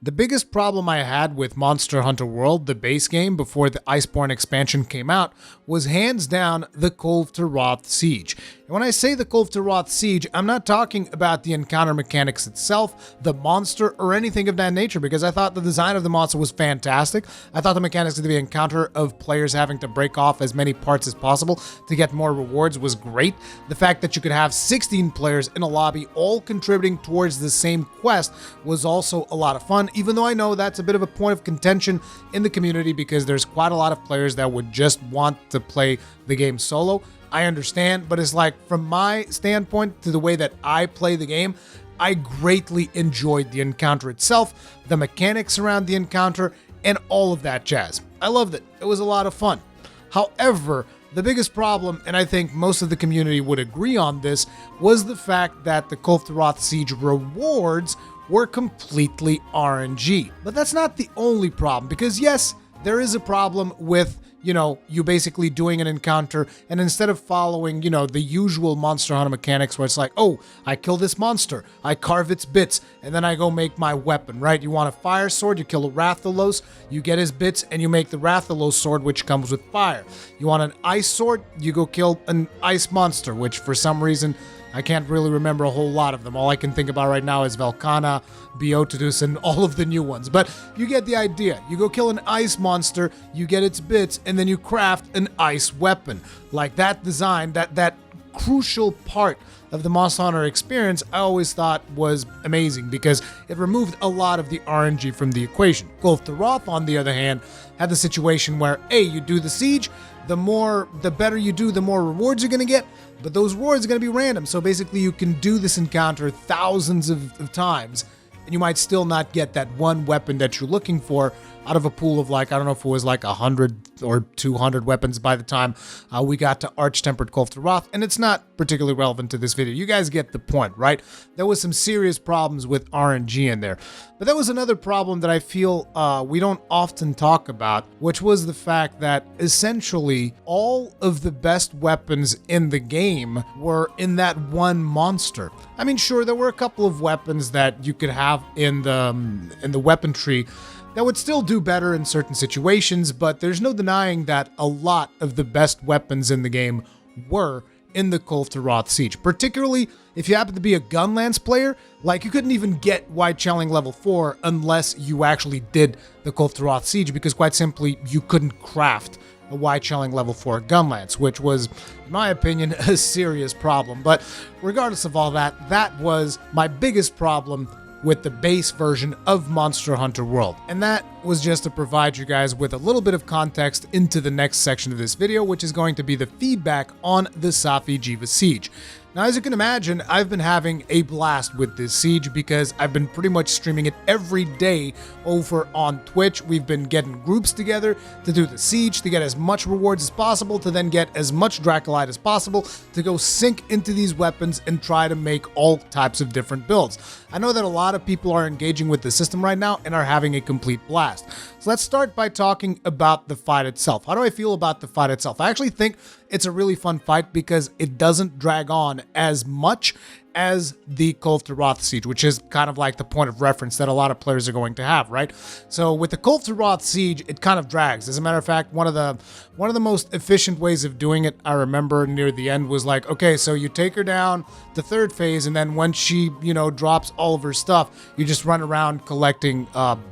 The biggest problem I had with Monster Hunter World, the base game, before the Iceborne expansion came out, was hands down the Kulve Siege. And when I say the Kulve Siege, I'm not talking about the encounter mechanics itself, the monster, or anything of that nature, because I thought the design of the monster was fantastic. I thought the mechanics of the encounter of players having to break off as many parts as possible to get more rewards was great. The fact that you could have 16 players in a lobby all contributing towards the same quest was also a lot of fun, even though I know that's a bit of a point of contention in the community because there's quite a lot of players that would just want to play the game solo. I understand, but it's like, from my standpoint to the way that I play the game, I greatly enjoyed the encounter itself, the mechanics around the encounter, and all of that jazz. I loved it. It was a lot of fun. However, the biggest problem, and I think most of the community would agree on this, was the fact that the Kulve Siege rewards were completely RNG. But that's not the only problem, because yes, there is a problem with, you basically doing an encounter, and instead of following, the usual Monster Hunter mechanics where it's like, oh, I kill this monster, I carve its bits, and then I go make my weapon, right? You want a fire sword, you kill a Rathalos, you get his bits, and you make the Rathalos sword, which comes with fire. You want an ice sword, you go kill an ice monster, which for some reason, I can't really remember a whole lot of them. All I can think about right now is Velkhana, Beotodus, and all of the new ones. But you get the idea. You go kill an ice monster, you get its bits, and then you craft an ice weapon. Like that design, that crucial part of the Monster Hunter experience, I always thought was amazing because it removed a lot of the RNG from the equation. Kulve, on the other hand, had the situation where, A, you do the siege, the better you do, the more rewards you're going to get, but those rewards are going to be random. So basically you can do this encounter thousands of times, and you might still not get that one weapon that you're looking for out of a pool of, like, I don't know if it was like 100 or 200 weapons by the time we got to Arch-Tempered Kulve, and it's not particularly relevant to this video. You guys get the point, right? There was some serious problems with RNG in there. But there was another problem that I feel we don't often talk about, which was the fact that essentially all of the best weapons in the game were in that one monster. I mean, sure, there were a couple of weapons that you could have in the weapon tree that would still do better in certain situations, but there's no denying that a lot of the best weapons in the game were in the Kulve Siege. Particularly if you happen to be a Gunlance player, like you couldn't even get White Channeling level 4 unless you actually did the Kulve Siege, because quite simply you couldn't craft a White Channeling level 4 Gunlance, which was, in my opinion, a serious problem. But regardless of all that, that was my biggest problem with the base version of Monster Hunter World. And that was just to provide you guys with a little bit of context into the next section of this video, which is going to be the feedback on the Safi'Jiiva Siege. Now, as you can imagine, I've been having a blast with this siege because I've been pretty much streaming it every day over on Twitch. We've been getting groups together to do the siege, to get as much rewards as possible, to then get as much Dracolite as possible, to go sink into these weapons and try to make all types of different builds. I know that a lot of people are engaging with the system right now and are having a complete blast. So let's start by talking about the fight itself. How do I feel about the fight itself? I actually think it's a really fun fight because it doesn't drag on as much as the Kulve Siege, which is kind of like the point of reference that a lot of players are going to have, right? So with the Kulve Siege, it kind of drags. As a matter of fact, one of the most efficient ways of doing it, I remember near the end, was like, okay, so you take her down the third phase, and then when she, drops all of her stuff, you just run around collecting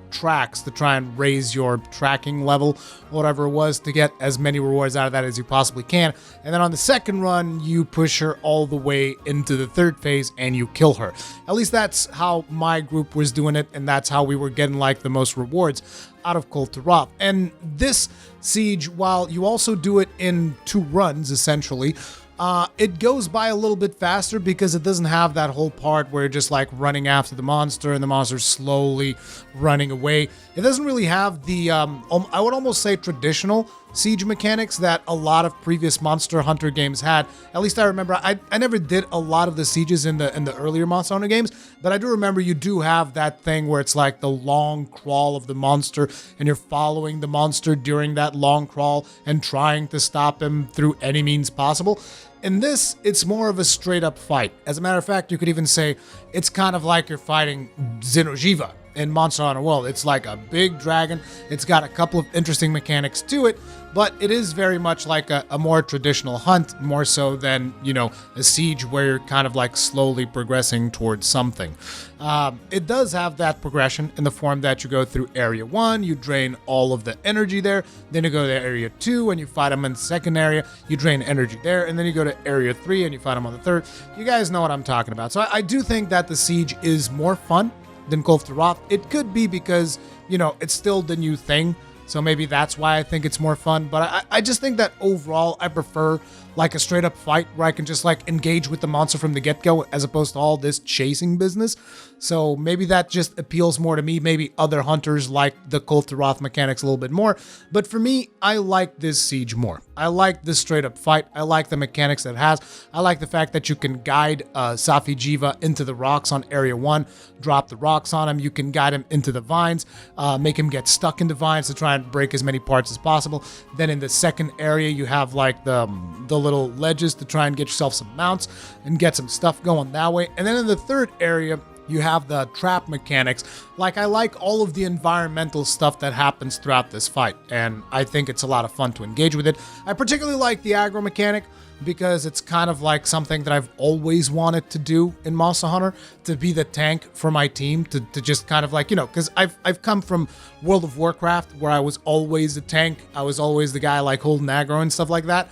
tracks to try and raise your tracking level, whatever it was, to get as many rewards out of that as you possibly can. And then on the second run, you push her all the way into the third phase and you kill her. At least that's how my group was doing it, and that's how we were getting like the most rewards out of Kulve. And this siege, while you also do it in 2 runs essentially, it goes by a little bit faster because it doesn't have that whole part where you're just like running after the monster and the monster's slowly running away. It doesn't really have the, I would almost say, traditional siege mechanics that a lot of previous Monster Hunter games had. At least I remember, I never did a lot of the sieges in the earlier Monster Hunter games, but I do remember you do have that thing where it's like the long crawl of the monster and you're following the monster during that long crawl and trying to stop him through any means possible. In this, it's more of a straight up fight. As a matter of fact, you could even say it's kind of like you're fighting Xeno'jiiva in Monster Hunter World. It's like a big dragon. It's got a couple of interesting mechanics to it, but it is very much like a more traditional hunt, more so than, a siege where you're kind of like slowly progressing towards something. It does have that progression in the form that you go through Area 1, you drain all of the energy there, then you go to Area 2 and you fight them in the second area, you drain energy there, and then you go to Area 3 and you fight them on the third. You guys know what I'm talking about. So I do think that the siege is more fun than Call of Roth. It could be because, it's still the new thing. So maybe that's why I think it's more fun. But I just think that overall, I prefer like a straight up fight where I can just like engage with the monster from the get-go as opposed to all this chasing business. So maybe that just appeals more to me. Maybe other hunters like the Call of Roth mechanics a little bit more. But for me, I like this siege more. I like this straight up fight. I like the mechanics that it has. I like the fact that you can guide Safi'Jiiva into the rocks on Area 1, drop the rocks on him. You can guide him into the vines, make him get stuck in the vines to try and break as many parts as possible. Then in the second area, you have like the little ledges to try and get yourself some mounts and get some stuff going that way. And then in the third area, you have the trap mechanics. Like, I like all of the environmental stuff that happens throughout this fight, and I think it's a lot of fun to engage with it. I particularly like the aggro mechanic because it's kind of like something that I've always wanted to do in Monster Hunter, to be the tank for my team, to just kind of like, because I've come from World of Warcraft where I was always a tank. I was always the guy like holding aggro and stuff like that.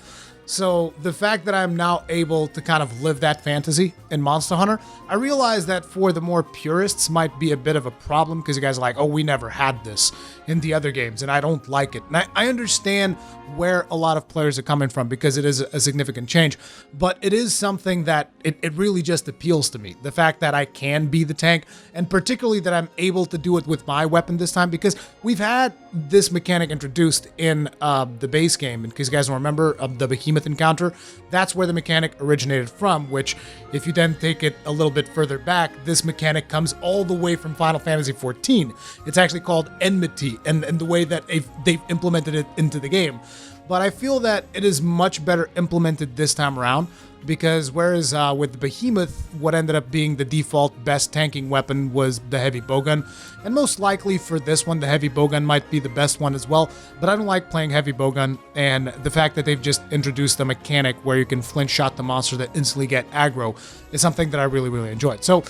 So the fact that I'm now able to kind of live that fantasy in Monster Hunter, I realize that for the more purists might be a bit of a problem because you guys are like, oh, we never had this in the other games and I don't like it. And I understand where a lot of players are coming from because it is a significant change, but it is something that it really just appeals to me. The fact that I can be the tank, and particularly that I'm able to do it with my weapon this time, because we've had this mechanic introduced in the base game. In case you guys don't remember, the Behemoth encounter, that's where the mechanic originated from, which if you then take it a little bit further back, this mechanic comes all the way from Final Fantasy XIV. It's actually called Enmity, and the way that they've implemented it into the game. But I feel that it is much better implemented this time around, because whereas with the Behemoth, what ended up being the default best tanking weapon was the heavy bowgun, and most likely for this one, the heavy bowgun might be the best one as well, but I don't like playing heavy bowgun, and the fact that they've just introduced a mechanic where you can flinch shot the monster that instantly get aggro is something that I really, really enjoyed. So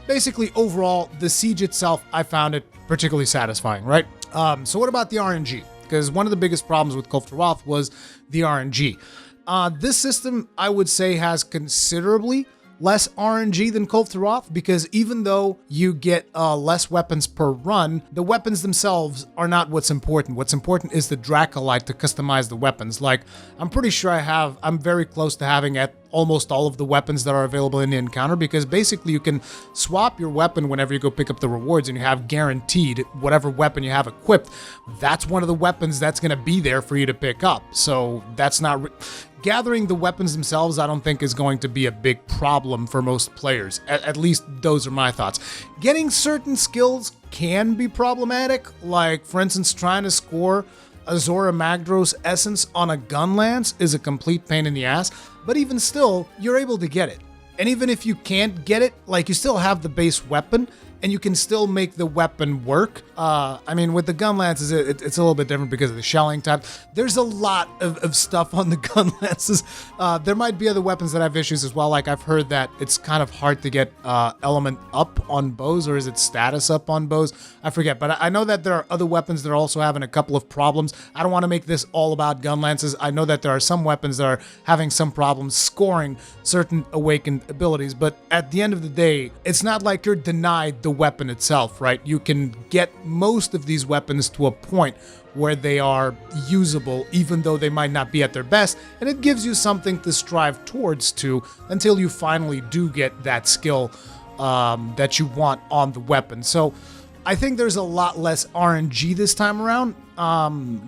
basically, overall, the siege itself, I found it particularly satisfying, right? So what about the RNG? Because one of the biggest problems with Call of Roth was the RNG. This system, I would say, has considerably less RNG than Call of Roth, because even though you get less weapons per run, the weapons themselves are not what's important. What's important is the Dracolite to customize the weapons. Like, I'm pretty sure I'm very close to having at almost all of the weapons that are available in the encounter, because basically you can swap your weapon whenever you go pick up the rewards, and you have guaranteed whatever weapon you have equipped, that's one of the weapons that's going to be there for you to pick up. So that's not gathering the weapons themselves, I don't think is going to be a big problem for most players. At least those are my thoughts. Getting certain skills can be problematic, like for instance trying to score Azora Magdros Essence on a gun lance is a complete pain in the ass, but even still, you're able to get it. And even if you can't get it, like, you still have the base weapon, and you can still make the weapon work. I mean, with the gun lances, it's a little bit different because of the shelling type. There's a lot of stuff on the gun lances. There might be other weapons that have issues as well. Like, I've heard that it's kind of hard to get element up on bows, or is it status up on bows? I forget, but I know that there are other weapons that are also having a couple of problems. I don't want to make this all about gun lances. I know that there are some weapons that are having some problems scoring certain awakened abilities, but at the end of the day, it's not like you're denied the weapon itself, right? You can get most of these weapons to a point where they are usable, even though they might not be at their best, and it gives you something to strive towards until you finally do get that skill that you want on the weapon. So I think there's a lot less RNG this time around,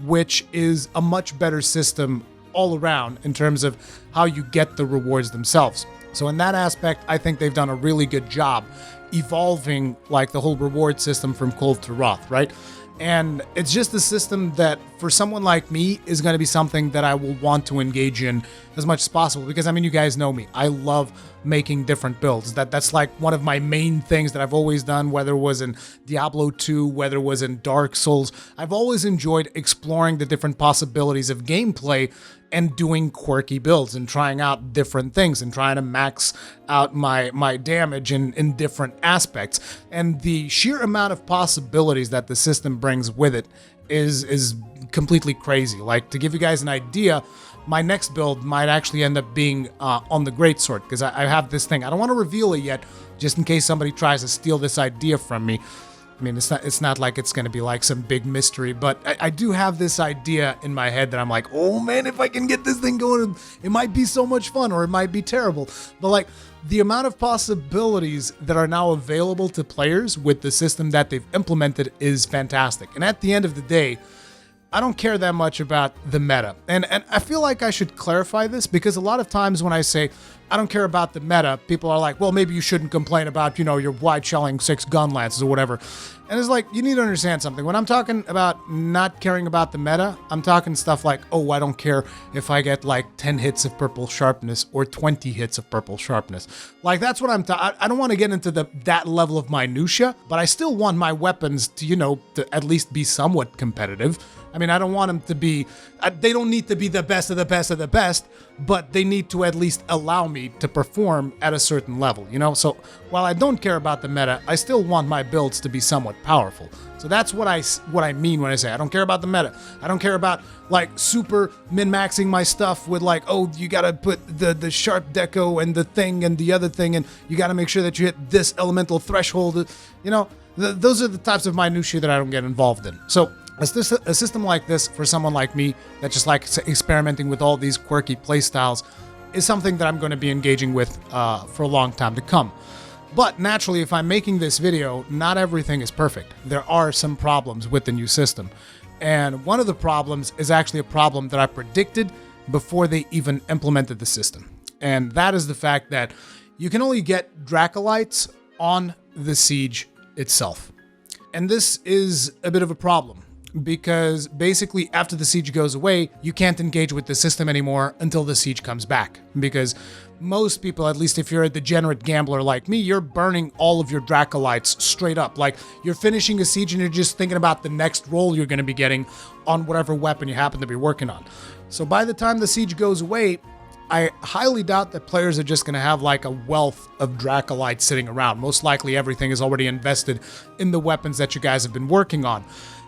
which is a much better system all around in terms of how you get the rewards themselves. So in that aspect, I think they've done a really good job evolving like the whole reward system from Call of Roth, right? And it's just a system that for someone like me is going to be something that I will want to engage in as much as possible. Because, I mean, you guys know me. I love making different builds. That's like one of my main things that I've always done, whether it was in Diablo 2, whether it was in Dark Souls. I've always enjoyed exploring the different possibilities of gameplay and doing quirky builds and trying out different things and trying to max out my damage in different aspects. And the sheer amount of possibilities that the system brings with it is completely crazy. Like, to give you guys an idea, my next build might actually end up being on the Greatsword, because I have this thing. I don't want to reveal it yet, just in case somebody tries to steal this idea from me. I mean, it's not like it's going to be like some big mystery, but I do have this idea in my head that I'm like, oh man, if I can get this thing going, it might be so much fun, or it might be terrible. But like, the amount of possibilities that are now available to players with the system that they've implemented is fantastic. And at the end of the day, I don't care that much about the meta. And I feel like I should clarify this, because a lot of times when I say I don't care about the meta, people are like, well, maybe you shouldn't complain about, your wide shelling 6 gun lances or whatever. And it's like, you need to understand something. When I'm talking about not caring about the meta, I'm talking stuff like, oh, I don't care if I get like 10 hits of purple sharpness or 20 hits of purple sharpness. Like, that's what I don't want to get into that level of minutia, but I still want my weapons to, to at least be somewhat competitive. I mean, I don't want them to be, they don't need to be the best of the best of the best, but they need to at least allow me to perform at a certain level, So while I don't care about the meta, I still want my builds to be somewhat powerful. So that's what I mean when I say I don't care about the meta. I don't care about like super min-maxing my stuff with like, oh, you gotta put the sharp deco and the thing and the other thing, and you gotta make sure that you hit this elemental threshold. Those are the types of minutiae that I don't get involved in. So a system like this, for someone like me that just likes experimenting with all these quirky playstyles, is something that I'm going to be engaging with for a long time to come. But naturally, if I'm making this video, not everything is perfect. There are some problems with the new system. And one of the problems is actually a problem that I predicted before they even implemented the system. And that is the fact that you can only get Dracolites on the siege itself. And this is a bit of a problem, because basically after the siege goes away, you can't engage with the system anymore until the siege comes back. Because most people, at least if you're a degenerate gambler like me, you're burning all of your Dracolites straight up. Like, you're finishing a siege and you're just thinking about the next roll you're going to be getting on whatever weapon you happen to be working on. So by the time the siege goes away, I highly doubt that players are just going to have like a wealth of Dracolites sitting around. Most likely everything is already invested in the weapons that you guys have been working on.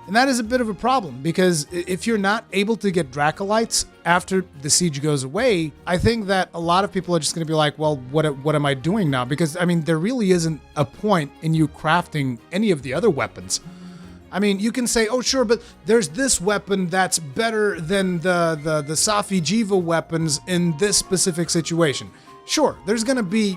And that is a bit of a problem, because if you're not able to get Dracolites after the siege goes away, I think that a lot of people are just going to be like, well, what am I doing now? Because, I mean, there really isn't a point in you crafting any of the other weapons. I mean, you can say, oh, sure, but there's this weapon that's better than the Safi'Jiiva weapons in this specific situation. Sure, there's going to be,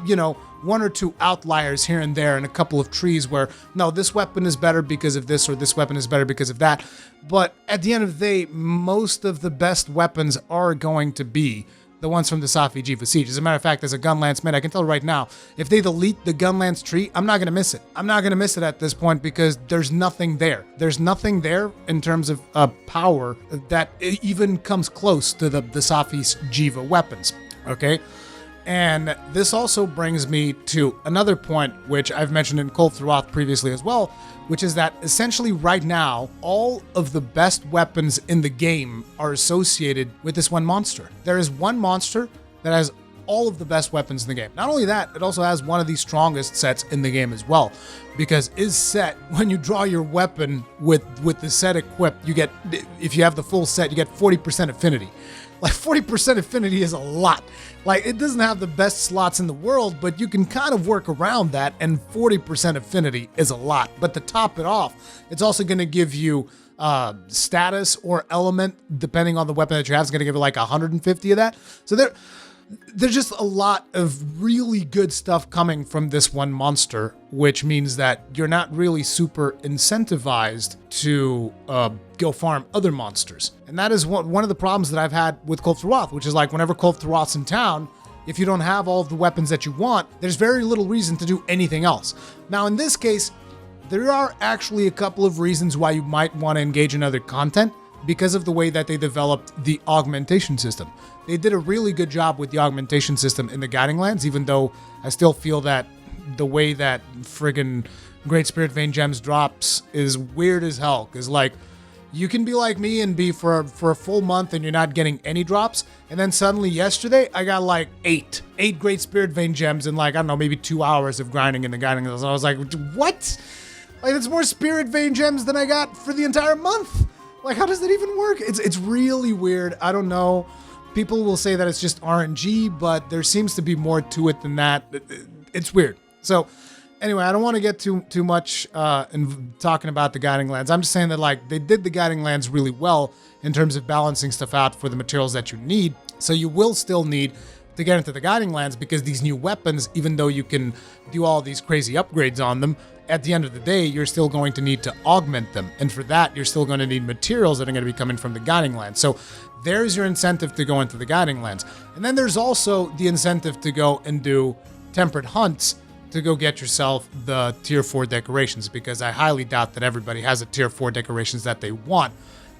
one or two outliers here and there and a couple of trees where, no, this weapon is better because of this, or this weapon is better because of that. But at the end of the day, most of the best weapons are going to be the ones from the Safi'Jiiva Siege. As a matter of fact, as a Gunlance mid, I can tell right now, if they delete the Gunlance tree, I'm not going to miss it. I'm not going to miss it at this point, because there's nothing there. There's nothing there in terms of power that even comes close to the Safi'Jiiva weapons, okay? And this also brings me to another point, which I've mentioned in Kulthuroth previously as well, which is that essentially right now, all of the best weapons in the game are associated with this one monster. There is one monster that has all of the best weapons in the game. Not only that, it also has one of the strongest sets in the game as well, because is set, when you draw your weapon with the set equipped, you get, if you have the full set, you get 40% affinity. Like, 40% affinity is a lot. Like, it doesn't have the best slots in the world, but you can kind of work around that, and 40% affinity is a lot. But to top it off, it's also going to give you status or element, depending on the weapon that you have. It's going to give you like 150 of that. So there's just a lot of really good stuff coming from this one monster, which means that you're not really super incentivized to go farm other monsters. And that is one of the problems that I've had with Kulthuroth, which is like, whenever Kulthuroth's in town, if you don't have all of the weapons that you want, there's very little reason to do anything else. Now, in this case, there are actually a couple of reasons why you might want to engage in other content because of the way that they developed the augmentation system. They did a really good job with the augmentation system in the Guiding Lands, even though I still feel that the way that friggin' Great Spirit Vein Gems drops is weird as hell. Because, like, you can be like me and be for a full month and you're not getting any drops, and then suddenly yesterday I got like eight Great Spirit Vein Gems in, like, I don't know, maybe 2 hours of grinding in the Guiding Lands. And I was like, what? Like, that's more Spirit Vein Gems than I got for the entire month. Like, how does that even work? It's really weird. I don't know. People will say that it's just RNG, but there seems to be more to it than that. It's weird. So anyway, I don't want to get too much in talking about the Guiding Lands. I'm just saying that, like, they did the Guiding Lands really well in terms of balancing stuff out for the materials that you need. So you will still need to get into the Guiding Lands because these new weapons, even though you can do all these crazy upgrades on them, at the end of the day, you're still going to need to augment them. And for that, you're still going to need materials that are going to be coming from the Guiding Lands. So there's your incentive to go into the Guiding Lands. And then there's also the incentive to go and do temperate hunts to go get yourself the tier 4 decorations, because I highly doubt that everybody has a tier 4 decorations that they want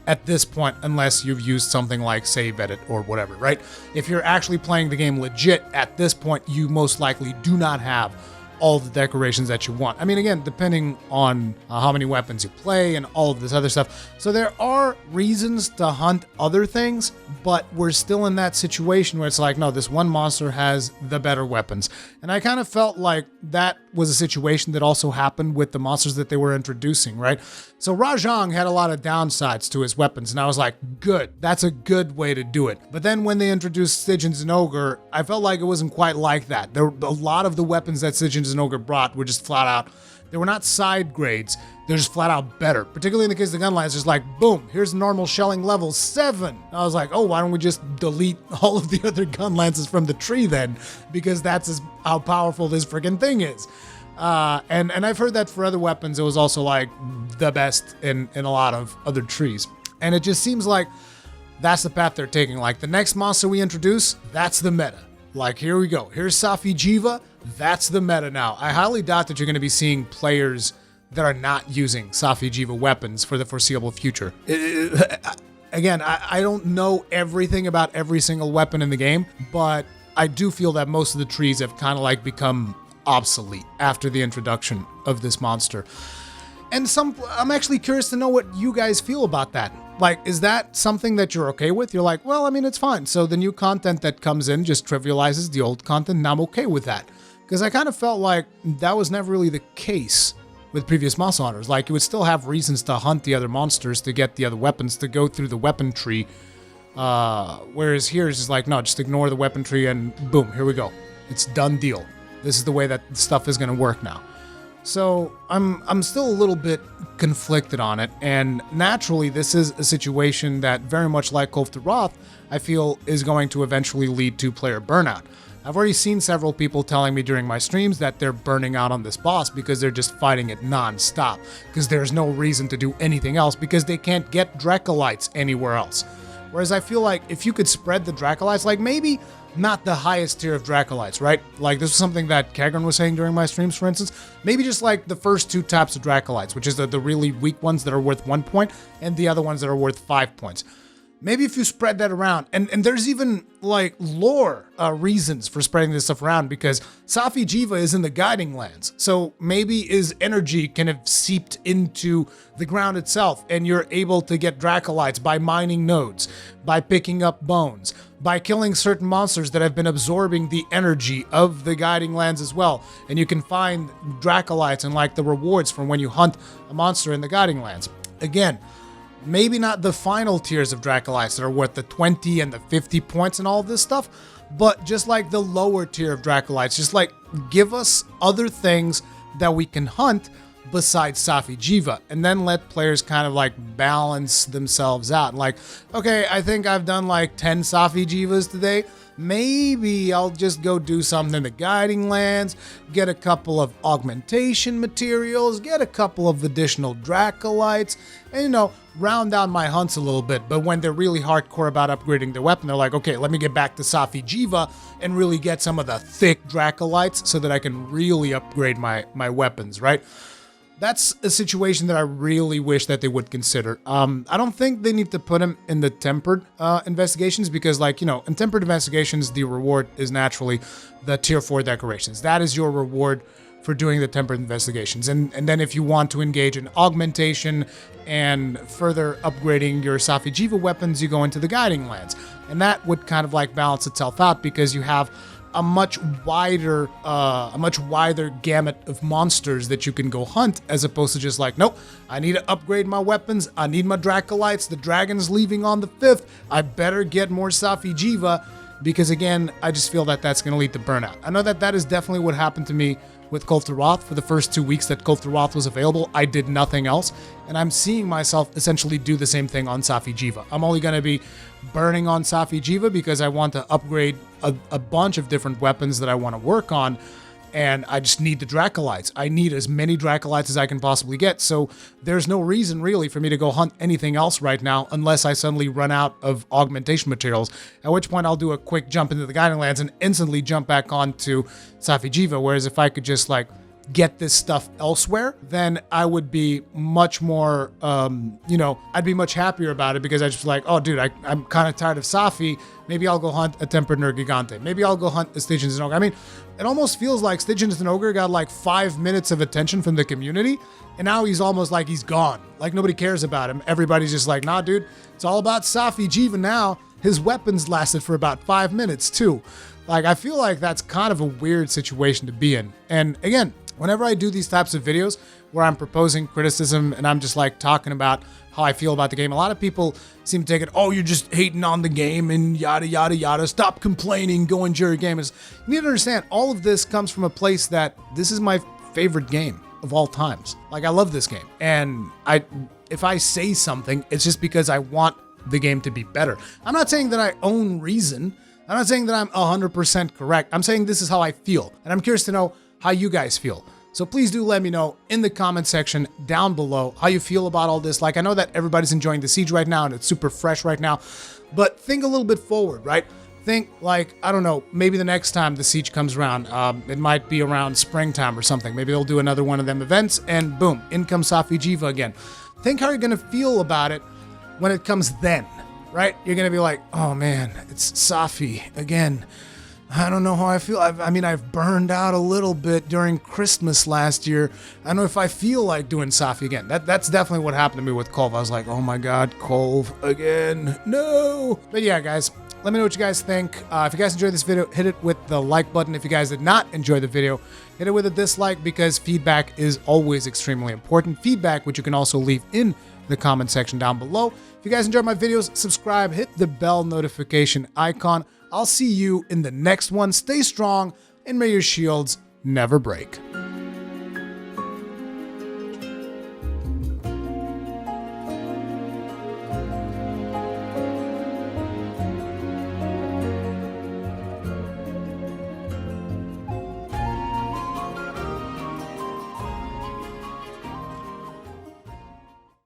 at this point, unless you've used something like Save Edit or whatever, right? If you're actually playing the game legit at this point, you most likely do not have all the decorations that you want. I mean, again, depending on how many weapons you play and all of this other stuff. So there are reasons to hunt other things, but we're still in that situation where it's like, no, this one monster has the better weapons. And I kind of felt like that was a situation that also happened with the monsters that they were introducing, right? So Rajang had a lot of downsides to his weapons, and I was like, good, that's a good way to do it. But then when they introduced Stygian and Ogre, I felt like it wasn't quite like that. There were a lot of the weapons that Stygian and Ogre brought were just flat out, they were not side grades, they're just flat out better. Particularly in the case of the Gunlines, just like, boom, here's normal shelling level 7. I was like, oh, why don't we just delete all of the other gun lances from the tree then? Because that's how powerful this friggin' thing is. And I've heard that for other weapons, it was also like the best in a lot of other trees. And it just seems like that's the path they're taking. Like, the next monster we introduce, that's the meta. Like, here we go. Here's Safi'Jiiva. That's the meta now. I highly doubt that you're going to be seeing players that are not using Safi'Jiiva weapons for the foreseeable future. Again, I don't know everything about every single weapon in the game, but I do feel that most of the trees have kind of like become obsolete after the introduction of this monster. And I'm actually curious to know what you guys feel about that. Like, is that something that you're okay with? You're like, well, I mean, it's fine. So the new content that comes in just trivializes the old content, and I'm okay with that. Because I kind of felt like that was never really the case with previous Monster Hunters. Like, you would still have reasons to hunt the other monsters, to get the other weapons, to go through the weapon tree. Whereas here it's just like, no, just ignore the weapon tree and boom, here we go. It's done deal. This is the way that stuff is going to work now. So I'm still a little bit conflicted on it, and naturally this is a situation that, very much like Kulve Taroth, I feel is going to eventually lead to player burnout. I've already seen several people telling me during my streams that they're burning out on this boss because they're just fighting it non-stop, because there's no reason to do anything else, because they can't get Dracolites anywhere else. Whereas I feel like if you could spread the Dracolites, like maybe not the highest tier of Dracolites, right? Like, this was something that Kagran was saying during my streams, for instance. Maybe just like the first 2 types of Dracolites, which is the really weak ones that are worth 1 point, and the other ones that are worth 5 points. Maybe if you spread that around, and there's even like lore reasons for spreading this stuff around, because Safi'Jiiva is in the Guiding Lands. So maybe his energy can have seeped into the ground itself, and you're able to get Dracolites by mining nodes, by picking up bones, by killing certain monsters that have been absorbing the energy of the Guiding Lands as well. And you can find Dracolites and like the rewards from when you hunt a monster in the Guiding Lands. Again, maybe not the final tiers of Dracolites that are worth the 20 and the 50 points and all of this stuff, but just like the lower tier of Dracolites, just like give us other things that we can hunt besides Safi'Jiiva, and then let players kind of like balance themselves out. Like, okay, I think I've done like 10 Safi'Jiivas today. Maybe I'll just go do something in the Guiding Lands, get a couple of augmentation materials, get a couple of additional Dracolites, and, you know, round down my hunts a little bit. But when they're really hardcore about upgrading their weapon, they're like, okay, let me get back to Safi'Jiiva and really get some of the thick Dracolites so that I can really upgrade my weapons, right? that's a situation that I really wish that they would consider. I don't think they need to put him in the tempered investigations because, like, you know, in tempered investigations, the reward is naturally the tier 4 decorations. That is your reward for doing the tempered investigations. And then if you want to engage in augmentation and further upgrading your Safi'Jiiva weapons, you go into the guiding lands. And that would kind of like balance itself out because you have a much wider gamut of monsters that you can go hunt, as opposed to just like, nope, I need to upgrade my weapons, I need my Dracolites, the dragon's leaving on the 5th, I better get more Safi'Jiiva, because again, I just feel that that's going to lead to burnout. I know that that is definitely what happened to me with Call of Roth. For the first 2 weeks that Call of Roth was available, I did nothing else, and I'm seeing myself essentially do the same thing on Safi'Jiiva. I'm only going to be burning on Safi'Jiiva because I want to upgrade a bunch of different weapons that I want to work on, and I just need the Dracolites. I need as many Dracolites as I can possibly get, so there's no reason really for me to go hunt anything else right now unless I suddenly run out of augmentation materials, at which point I'll do a quick jump into the Guiding Lands and instantly jump back onto Safi'Jiiva, whereas if I could just like get this stuff elsewhere, then I would be much more, I'd be much happier about it because I just like, oh dude, I'm kind of tired of Safi. Maybe I'll go hunt a Tempered Nergigante. Maybe I'll go hunt a Stygian Ogre. I mean, it almost feels like Stygian Ogre got like 5 minutes of attention from the community, and now he's almost like he's gone. Like nobody cares about him. Everybody's just like, nah dude, it's all about Safi'Jiiva now. His weapons lasted for about 5 minutes too. Like, I feel like that's kind of a weird situation to be in. And again, whenever I do these types of videos where I'm proposing criticism and I'm just like talking about how I feel about the game, a lot of people seem to take it, oh, you're just hating on the game and yada, yada, yada. Stop complaining, go enjoy your game. You need to understand, all of this comes from a place that this is my favorite game of all times. Like, I love this game. And if I say something, it's just because I want the game to be better. I'm not saying that I own reason. I'm not saying that I'm 100% correct. I'm saying this is how I feel. And I'm curious to know how you guys feel. So please do let me know in the comment section down below how you feel about all this. Like, I know that everybody's enjoying the Siege right now and it's super fresh right now, but think a little bit forward, right? Think like, I don't know, maybe the next time the Siege comes around, it might be around springtime or something. Maybe they'll do another one of them events and boom, in comes Safi'Jiiva again. Think how you're gonna feel about it when it comes then, right? You're gonna be like, oh man, it's Safi again. I don't know how I feel. I mean, I've burned out a little bit during Christmas last year. I don't know if I feel like doing Safi again. That's definitely what happened to me with Kolv. I was like, oh my god, Kolv again. No. But yeah, guys, let me know what you guys think. If you guys enjoyed this video, hit it with the like button. If you guys did not enjoy the video, hit it with a dislike because feedback is always extremely important. Feedback, which you can also leave in the comment section down below. If you guys enjoyed my videos, subscribe, hit the bell notification icon. I'll see you in the next one. Stay strong, and may your shields never break.